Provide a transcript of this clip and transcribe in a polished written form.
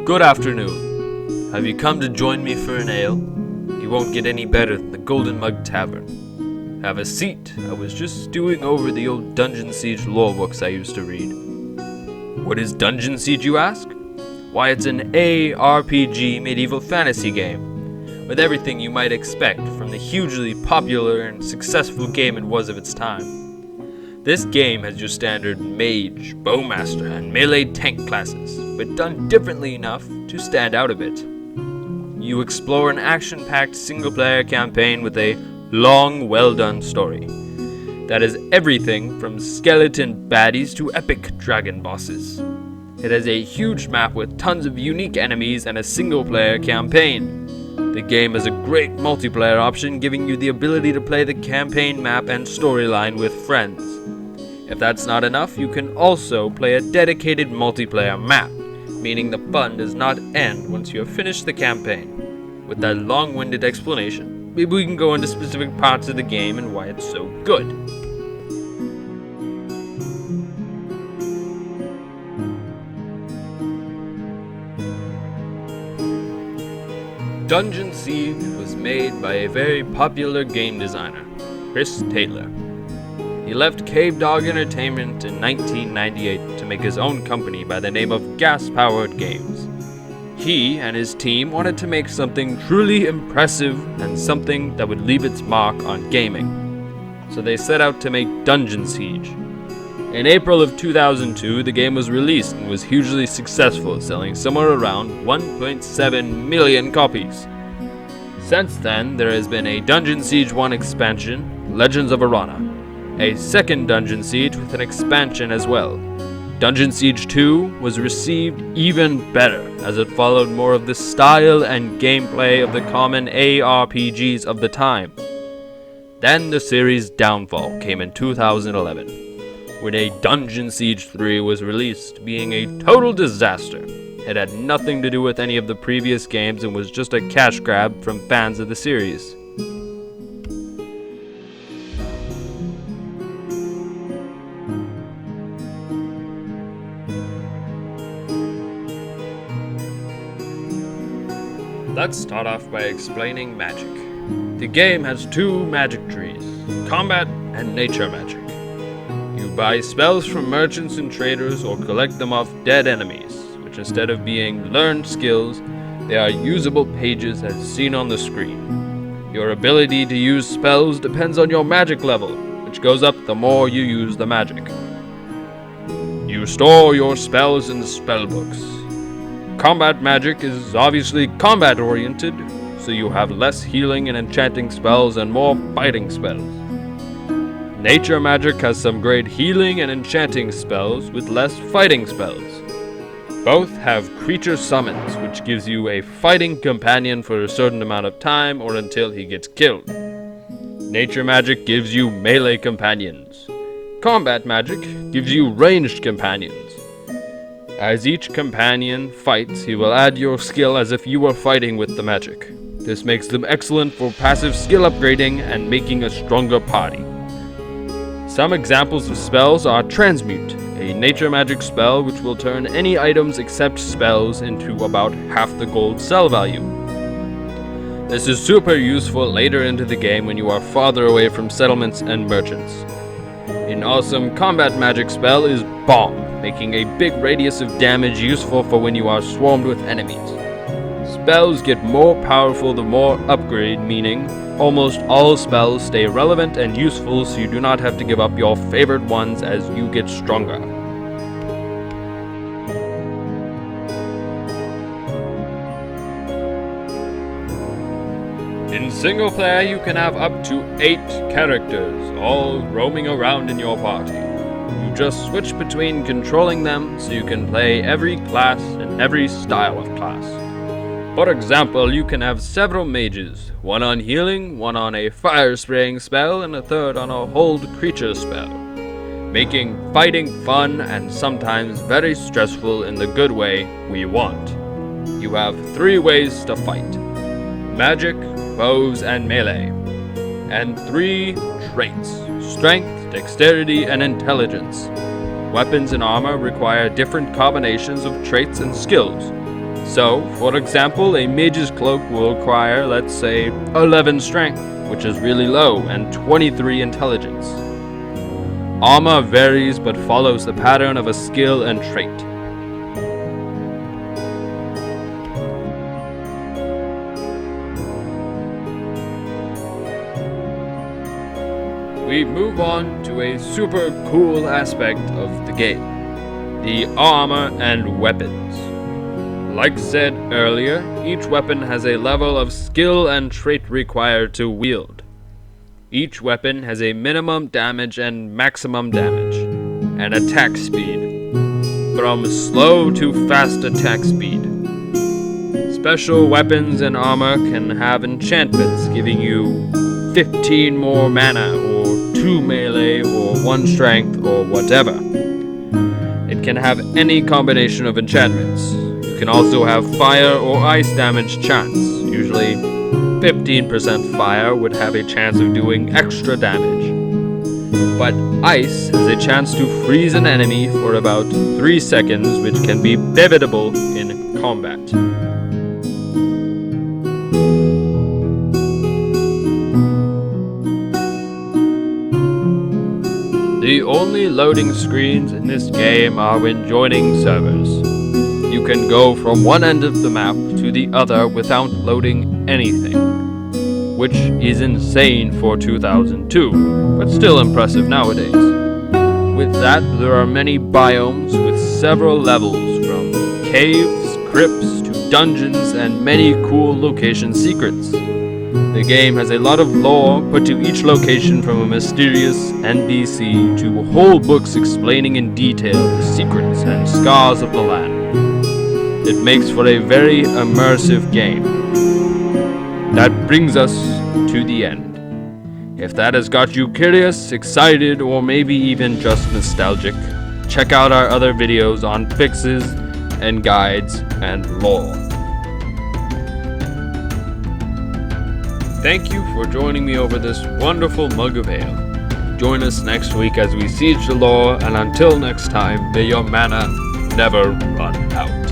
Good afternoon. Have you come to join me for an ale? You won't get any better than the Golden Mug Tavern. Have a seat. I was just stewing over the old Dungeon Siege lore books I used to read. What is Dungeon Siege, you ask? Why, it's an ARPG medieval fantasy game, with everything you might expect from the hugely popular and successful game it was of its time. This game has your standard mage, bowmaster, and melee tank classes, but done differently enough to stand out a bit. You explore an action-packed single-player campaign with a long, well-done story. That is everything from skeleton baddies to epic dragon bosses. It has a huge map with tons of unique enemies and a single-player campaign. The game has a great multiplayer option, giving you the ability to play the campaign map and storyline with friends. If that's not enough, you can also play a dedicated multiplayer map, meaning the fun does not end once you have finished the campaign. With that long-winded explanation, maybe we can go into specific parts of the game and why it's so good. Dungeon Siege was made by a very popular game designer, Chris Taylor. He left Cave Dog Entertainment in 1998 to make his own company by the name of Gas Powered Games. He and his team wanted to make something truly impressive and something that would leave its mark on gaming. So they set out to make Dungeon Siege. In April of 2002, the game was released and was hugely successful, selling somewhere around 1.7 million copies. Since then, there has been a Dungeon Siege 1 expansion, Legends of Arana, a second Dungeon Siege with an expansion as well. Dungeon Siege 2 was received even better, as it followed more of the style and gameplay of the common ARPGs of the time. Then the series' downfall came in 2011, when a Dungeon Siege 3 was released, being a total disaster. It had nothing to do with any of the previous games and was just a cash grab from fans of the series. Let's start off by explaining magic. The game has two magic trees, combat and nature magic. You buy spells from merchants and traders or collect them off dead enemies, which instead of being learned skills, they are usable pages as seen on the screen. Your ability to use spells depends on your magic level, which goes up the more you use the magic. You store your spells in spellbooks. Combat magic is obviously combat-oriented, so you have less healing and enchanting spells and more fighting spells. Nature magic has some great healing and enchanting spells with less fighting spells. Both have creature summons, which gives you a fighting companion for a certain amount of time or until he gets killed. Nature magic gives you melee companions. Combat magic gives you ranged companions. As each companion fights, he will add your skill as if you were fighting with the magic. This makes them excellent for passive skill upgrading and making a stronger party. Some examples of spells are Transmute, a nature magic spell which will turn any items except spells into about half the gold sell value. This is super useful later into the game when you are farther away from settlements and merchants. An awesome combat magic spell is Bomb, making a big radius of damage useful for when you are swarmed with enemies. Spells get more powerful the more upgrade, meaning almost all spells stay relevant and useful, so you do not have to give up your favorite ones as you get stronger. In single player, you can have up to 8 characters, all roaming around in your party. You just switch between controlling them so you can play every class and every style of class. For example, you can have several mages, one on healing, one on a fire spraying spell, and a third on a hold creature spell, making fighting fun and sometimes very stressful in the good way we want. You have 3 ways to fight: magic, bows, and melee, and 3 traits: strength, dexterity, and intelligence. Weapons and armor require different combinations of traits and skills. So, for example, a mage's cloak will require, let's say, 11 strength, which is really low, and 23 intelligence. Armor varies but follows the pattern of a skill and trait. We move on to a super cool aspect of the game, the armor and weapons. Like said earlier, each weapon has a level of skill and trait required to wield. Each weapon has a minimum damage and maximum damage, and attack speed, from slow to fast attack speed. Special weapons and armor can have enchantments giving you 15 more mana, or 2 melee, or 1 strength, or whatever. It can have any combination of enchantments. You can also have fire or ice damage chance. Usually 15% fire would have a chance of doing extra damage. But ice has a chance to freeze an enemy for about 3 seconds, which can be pivotable in combat. The only loading screens in this game are when joining servers. You can go from one end of the map to the other without loading anything, which is insane for 2002, but still impressive nowadays. With that, there are many biomes with several levels, from caves, crypts, to dungeons, and many cool location secrets. The game has a lot of lore put to each location, from a mysterious NPC to whole books explaining in detail the secrets and scars of the land. It makes for a very immersive game. That brings us to the end. If that has got you curious, excited, or maybe even just nostalgic, check out our other videos on fixes and guides and lore. Thank you for joining me over this wonderful mug of ale. Join us next week as we siege the lore, and until next time, may your mana never run out.